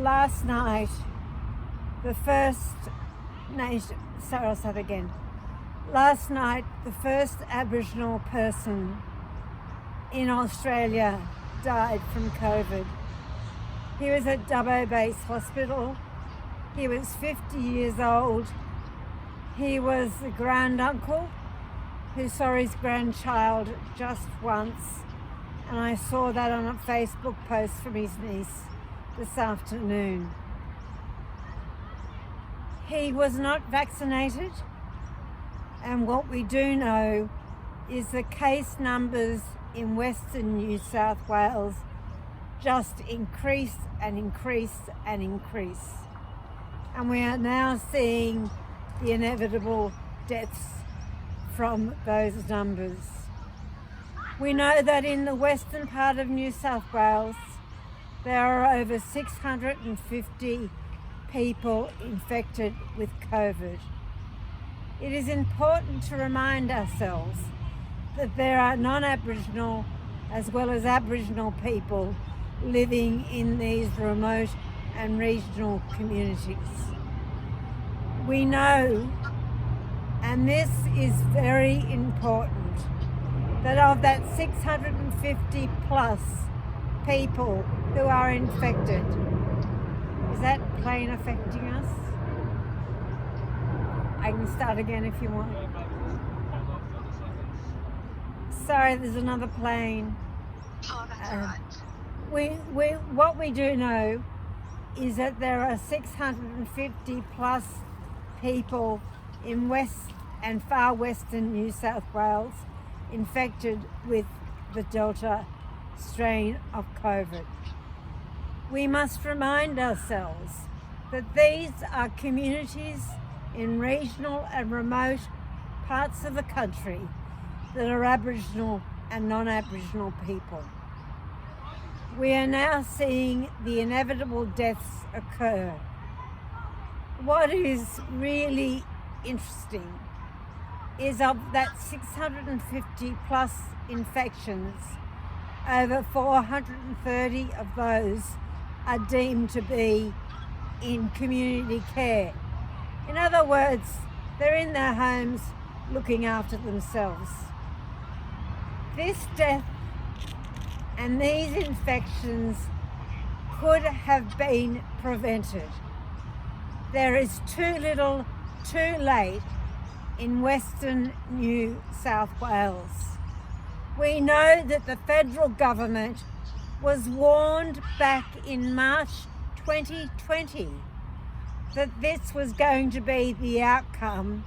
last night, the first nation, sorry, I'll start again. Last night, the first Aboriginal person in Australia died from COVID. He was at Dubbo Base Hospital. He was 50 years old. He was a granduncle who saw his grandchild just once, and I saw that on a Facebook post from his niece this afternoon. He was not vaccinated, and what we do know is the case numbers in Western New South Wales just increase and increase and increase. And we are now seeing the inevitable deaths from those numbers. We know that in the western part of New South Wales, there are over 650 people infected with COVID. It is important to remind ourselves that there are non-Aboriginal as well as Aboriginal people living in these remote and regional communities. We know, and this is very important, that of that 650 plus people who are infected, is that plane affecting us? I can start again if you want. Sorry, there's another plane. Oh, that's all right. What we do know is that there are 650 plus people in West and far western New South Wales infected with the Delta strain of COVID. We must remind ourselves that these are communities in regional and remote parts of the country that are Aboriginal and non-Aboriginal people. We are now seeing the inevitable deaths occur. What is really interesting is of that 650 plus infections, over 430 of those are deemed to be in community care. In other words, they're in their homes looking after themselves. This death and these infections could have been prevented. There is too little, too late in Western New South Wales. We know that the federal government was warned back in March 2020 that this was going to be the outcome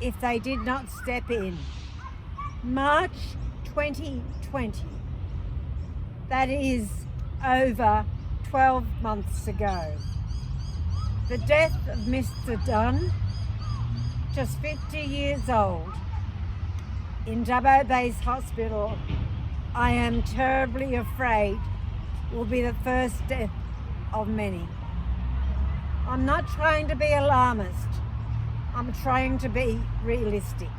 if they did not step in. March 2020. That is over 12 months ago. The death of Mr. Dunn, just 50 years old, in Dubbo Base Hospital, I am terribly afraid will be the first death of many. I'm not trying to be alarmist. I'm trying to be realistic.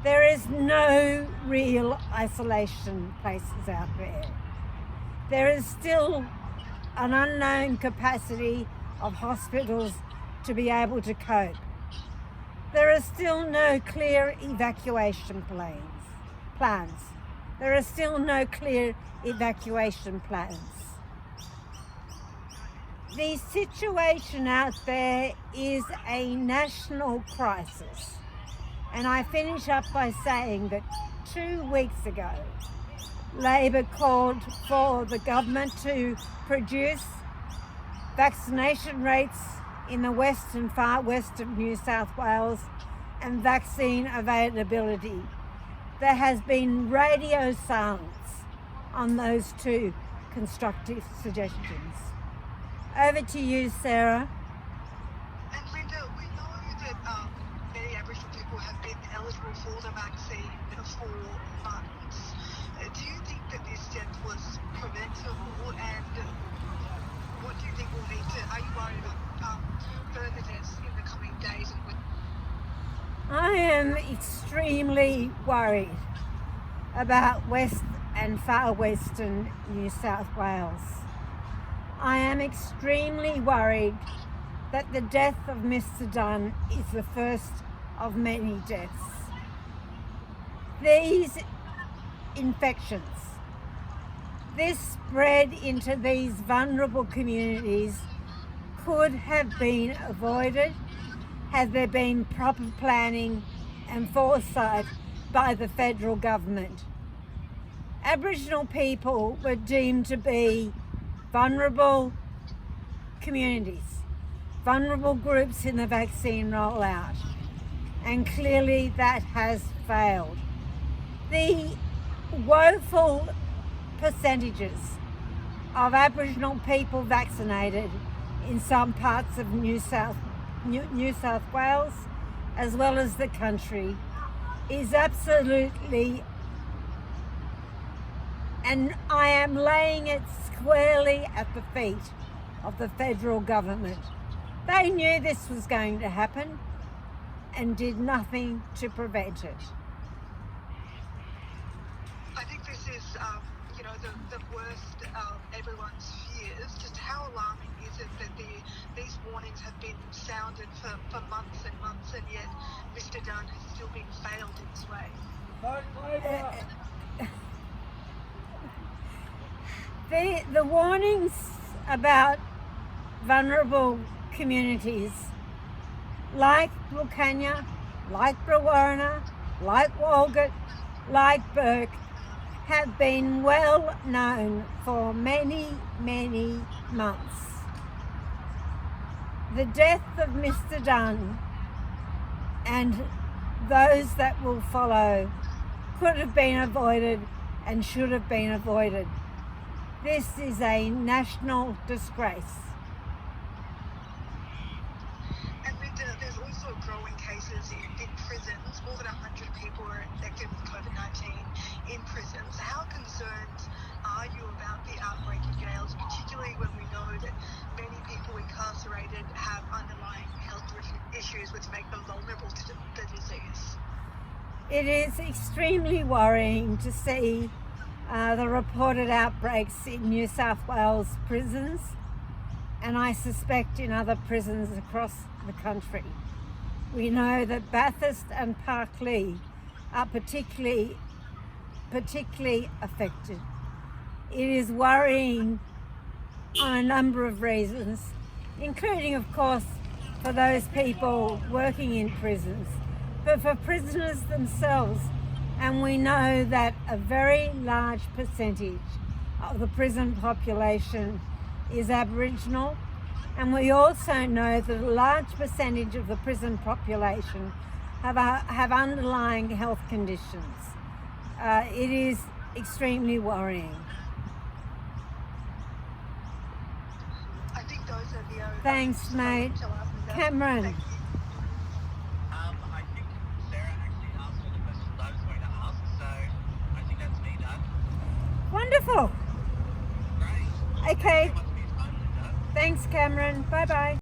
There is no real isolation places out there. There is still an unknown capacity of hospitals to be able to cope. There are still no clear evacuation plans. There are still no clear evacuation plans. The situation out there is a national crisis. And I finish up by saying that 2 weeks ago, Labor called for the government to produce vaccination rates in the west and far west of New South Wales and vaccine availability. There has been radio silence on those two constructive suggestions. Over to you, Sarah. And Linda, we know that many Aboriginal people have been eligible for the vaccine for months. Do you think that this death was preventable, and what do you think will need to, are you worried about further deaths in the coming days and weeks? I am extremely worried about West and far western New South Wales. I am extremely worried that the death of Mr. Dunn is the first of many deaths. These infections, this spread into these vulnerable communities could have been avoided had there been proper planning and foresight by the federal government. Aboriginal people were deemed to be vulnerable communities, vulnerable groups in the vaccine rollout, and clearly that has failed. The woeful percentages of Aboriginal people vaccinated in some parts of New South Wales, as well as the country, is absolutely, and I am laying it squarely at the feet of the federal government. They knew this was going to happen and did nothing to prevent it. I think this is, the worst of everyone's fears. Just how alarming is it that these warnings have been sounded for months and months, and yet Mr. Dunn has still been failed in this way? The warnings about vulnerable communities like Wilcannia, like Brewarrina, like Walgett, like Burke have been well known for many, many months. The death of Mr. Dunn and those that will follow could have been avoided and should have been avoided. This is a national disgrace. And Linda, there's also growing cases in prisons. More than 100 people are infected with COVID-19 in prisons. How concerned are you about the outbreak in jails, particularly when we know that many people incarcerated have underlying health issues which make them vulnerable to the disease? It is extremely worrying to see the reported outbreaks in New South Wales prisons, and I suspect in other prisons across the country. We know that Bathurst and Parkleigh are particularly affected. It is worrying on a number of reasons, including, of course, for those people working in prisons, but for prisoners themselves. And we know that a very large percentage of the prison population is Aboriginal, and we also know that a large percentage of the prison population have underlying health conditions. It is extremely worrying. I think those are the only Thanks, mate. Cameron. Thank you. I think Sarah actually asked all the questions I was going to ask, so I think that's me done. Wonderful. Great. Okay. Thank you very much for your time, Linda. Thanks, Cameron. Bye-bye.